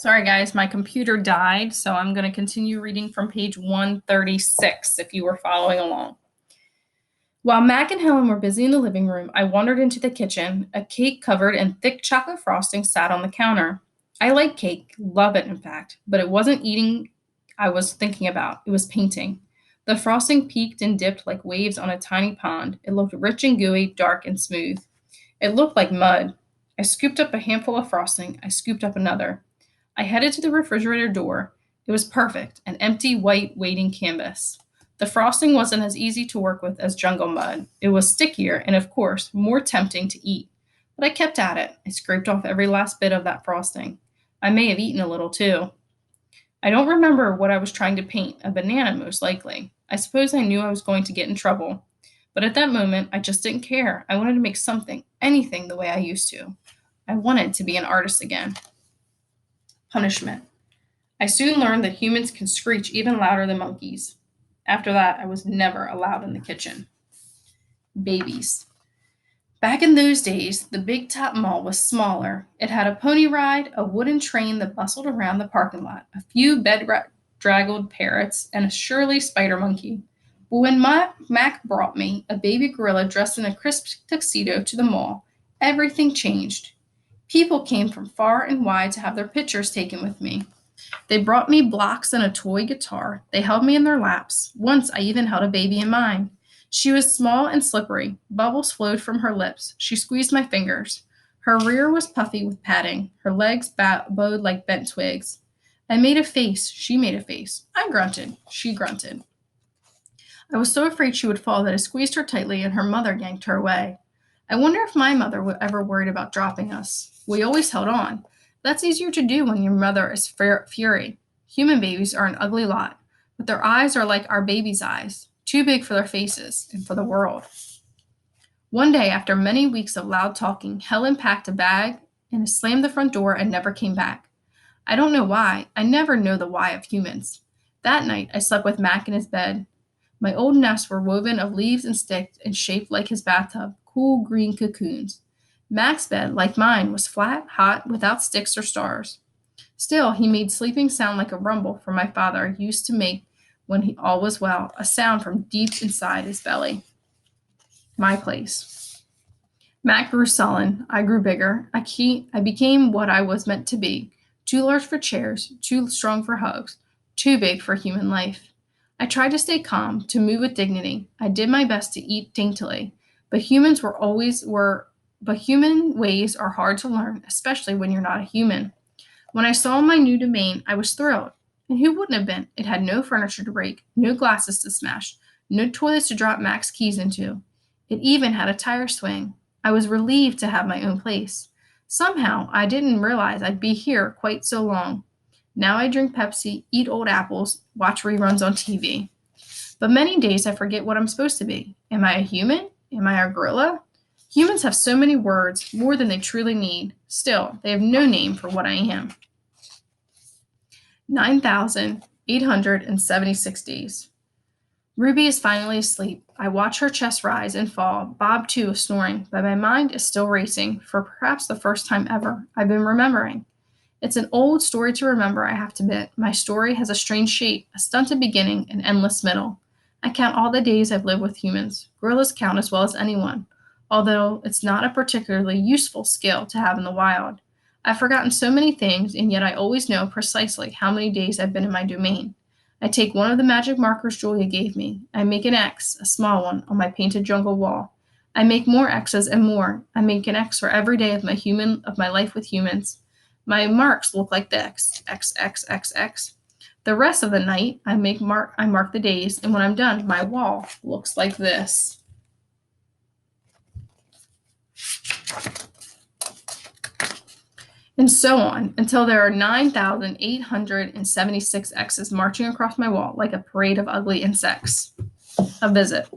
Sorry, guys, my computer died, so I'm going to continue reading from page 136 if you were following along. While Mac and Helen were busy in the living room, I wandered into the kitchen. A cake covered in thick chocolate frosting sat on the counter. I like cake, love it, in fact, but it wasn't eating I was thinking about, it was painting. The frosting peaked and dipped like waves on a tiny pond. It looked rich and gooey, dark and smooth. It looked like mud. I scooped up a handful of frosting. I scooped up another. I headed to the refrigerator door. It was perfect, an empty white waiting canvas. The frosting wasn't as easy to work with as jungle mud. It was stickier and, of course, more tempting to eat. But I kept at it. I scraped off every last bit of that frosting. I may have eaten a little too. I don't remember what I was trying to paint, a banana most likely. I suppose I knew I was going to get in trouble. But at that moment, I just didn't care. I wanted to make something, anything the way I used to. I wanted to be an artist again. Punishment. I soon learned that humans can screech even louder than monkeys. After that, I was never allowed in the kitchen. Babies. Back in those days, the Big Top Mall was smaller. It had a pony ride, a wooden train that bustled around the parking lot, a few bedraggled parrots, and a surly spider monkey. But when Mac brought me a baby gorilla dressed in a crisp tuxedo to the mall, everything changed. People came from far and wide to have their pictures taken with me. They brought me blocks and a toy guitar. They held me in their laps. Once I even held a baby in mine. She was small and slippery. Bubbles flowed from her lips. She squeezed my fingers. Her rear was puffy with padding. Her legs bowed like bent twigs. I made a face. She made a face. I grunted. She grunted. I was so afraid she would fall that I squeezed her tightly and her mother yanked her away. I wonder if my mother would ever worried about dropping us. We always held on. That's easier to do when your mother is fury. Human babies are an ugly lot, but their eyes are like our babies' eyes, too big for their faces and for the world. One day, after many weeks of loud talking, Helen packed a bag and slammed the front door and never came back. I don't know why. I never know the why of humans. That night, I slept with Mac in his bed. My old nests were woven of leaves and sticks and shaped like his bathtub, cool green cocoons. Mac's bed, like mine, was flat, hot, without sticks or stars. Still, he made sleeping sound like a rumble for my father used to make when all was well, a sound from deep inside his belly. My place. Mac grew sullen. I grew bigger. I became what I was meant to be, too large for chairs, too strong for hugs, too big for human life. I tried to stay calm, to move with dignity. I did my best to eat daintily, but human ways are hard to learn, especially when you're not a human. When I saw my new domain, I was thrilled. And who wouldn't have been? It had no furniture to break, no glasses to smash, no toilets to drop Mac's keys into. It even had a tire swing. I was relieved to have my own place. Somehow, I didn't realize I'd be here quite so long. Now I drink Pepsi, eat old apples, watch reruns on TV. But many days I forget what I'm supposed to be. Am I a human? Am I a gorilla? Humans have so many words, more than they truly need. Still, they have no name for what I am. 9,876 days. Ruby is finally asleep. I watch her chest rise and fall. Bob, too, is snoring, but my mind is still racing. For perhaps the first time ever, I've been remembering. It's an old story to remember, I have to admit. My story has a strange shape, a stunted beginning, an endless middle. I count all the days I've lived with humans. Gorillas count as well as anyone, although it's not a particularly useful skill to have in the wild. I've forgotten so many things, and yet I always know precisely how many days I've been in my domain. I take one of the magic markers Julia gave me. I make an X, a small one, on my painted jungle wall. I make more X's and more. I make an X for every day of my life with humans. My marks look like this: X, X, X, X. The rest of the night, I mark the days, and when I'm done, my wall looks like this. And so on, until there are 9,876 X's marching across my wall like a parade of ugly insects. A visit.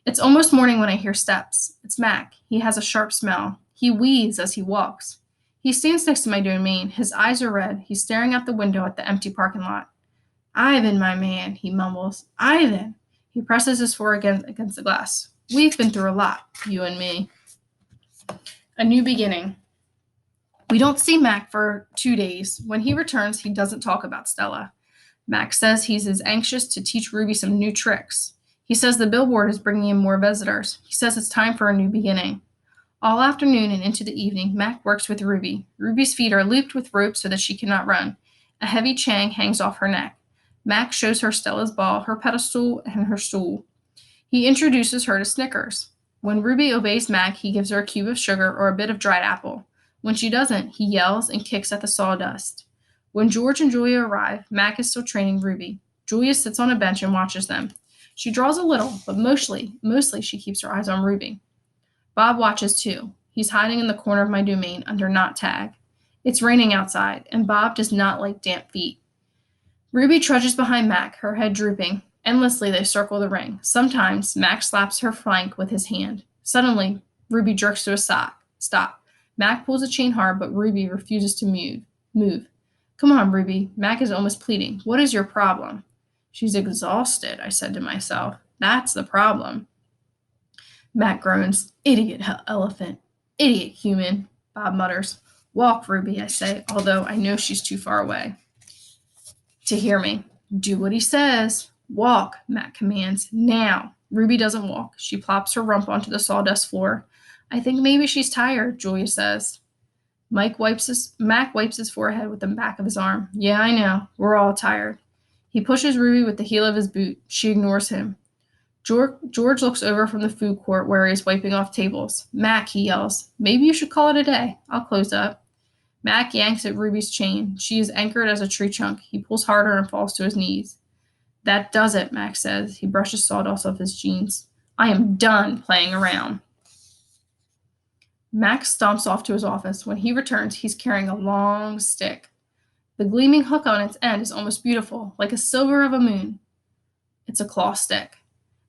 It's almost morning when I hear steps. It's Mac. He has a sharp smell. He wheezes as he walks. He stands next to my domain. His eyes are red. He's staring out the window at the empty parking lot. Ivan, my man, he mumbles. Ivan. He presses his forehead against the glass. We've been through a lot, you and me. A new beginning. We don't see Mac for 2 days. When he returns, he doesn't talk about Stella. Mac says he's as anxious to teach Ruby some new tricks. He says the billboard is bringing in more visitors. He says it's time for a new beginning. All afternoon and into the evening, Mac works with Ruby. Ruby's feet are looped with rope so that she cannot run. A heavy chain hangs off her neck. Mac shows her Stella's ball, her pedestal, and her stool. He introduces her to Snickers. When Ruby obeys Mac, he gives her a cube of sugar or a bit of dried apple. When she doesn't, he yells and kicks at the sawdust. When George and Julia arrive, Mac is still training Ruby. Julia sits on a bench and watches them. She draws a little, but mostly she keeps her eyes on Ruby. Bob watches too. He's hiding in the corner of my domain under knot tag. It's raining outside, and Bob does not like damp feet. Ruby trudges behind Mac, her head drooping. Endlessly, they circle the ring. Sometimes, Mac slaps her flank with his hand. Suddenly, Ruby jerks to a stop. Mac pulls the chain hard, but Ruby refuses to move. Come on, Ruby. Mac is almost pleading. What is your problem? She's exhausted, I said to myself. That's the problem. Mac groans. Idiot elephant. Idiot human, Bob mutters. Walk, Ruby, I say, although I know she's too far away to hear me. Do what he says. Walk, Mac commands. Now. Ruby doesn't walk. She plops her rump onto the sawdust floor. I think maybe she's tired, Julia says. Mac wipes his forehead with the back of his arm. Yeah, I know. We're all tired. He pushes Ruby with the heel of his boot. She ignores him. George looks over from the food court where he is wiping off tables. Mac, he yells. Maybe you should call it a day. I'll close up. Mac yanks at Ruby's chain. She is anchored as a tree trunk. He pulls harder and falls to his knees. That does it, Mac says. He brushes sawdust off his jeans. I am done playing around. Mac stomps off to his office. When he returns, he's carrying a long stick. The gleaming hook on its end is almost beautiful, like a silver of a moon. It's a claw stick.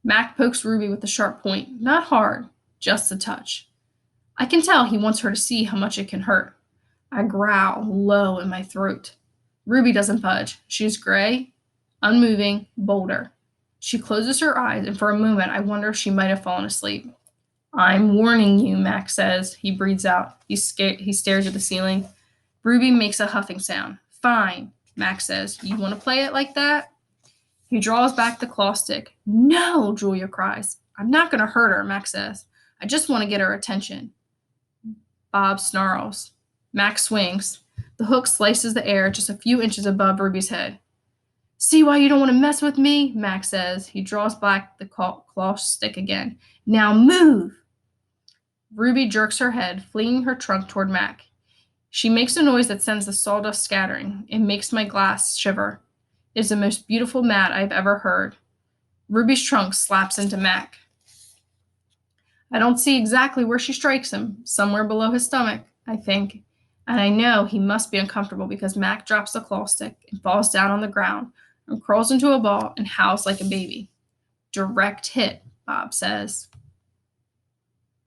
Mac pokes Ruby with the sharp point. Not hard, just a touch. I can tell he wants her to see how much it can hurt. I growl low in my throat. Ruby doesn't budge. She's gray, unmoving, bolder. She closes her eyes, and for a moment I wonder if she might have fallen asleep. I'm warning you, Mac says. He breathes out. He stares at the ceiling. Ruby makes a huffing sound. Fine, Mac says. You want to play it like that? He draws back the claw stick. No, Julia cries. I'm not going to hurt her, Mac says. I just want to get her attention. Bob snarls. Mac swings. The hook slices the air just a few inches above Ruby's head. See why you don't want to mess with me? Mac says. He draws back the claw stick again. Now move! Ruby jerks her head, flinging her trunk toward Mac. She makes a noise that sends the sawdust scattering. It makes my glass shiver. It is the most beautiful mat I have ever heard. Ruby's trunk slaps into Mac. I don't see exactly where she strikes him, somewhere below his stomach, I think. And I know he must be uncomfortable because Mac drops the claw stick and falls down on the ground and crawls into a ball and howls like a baby. Direct hit, Bob says.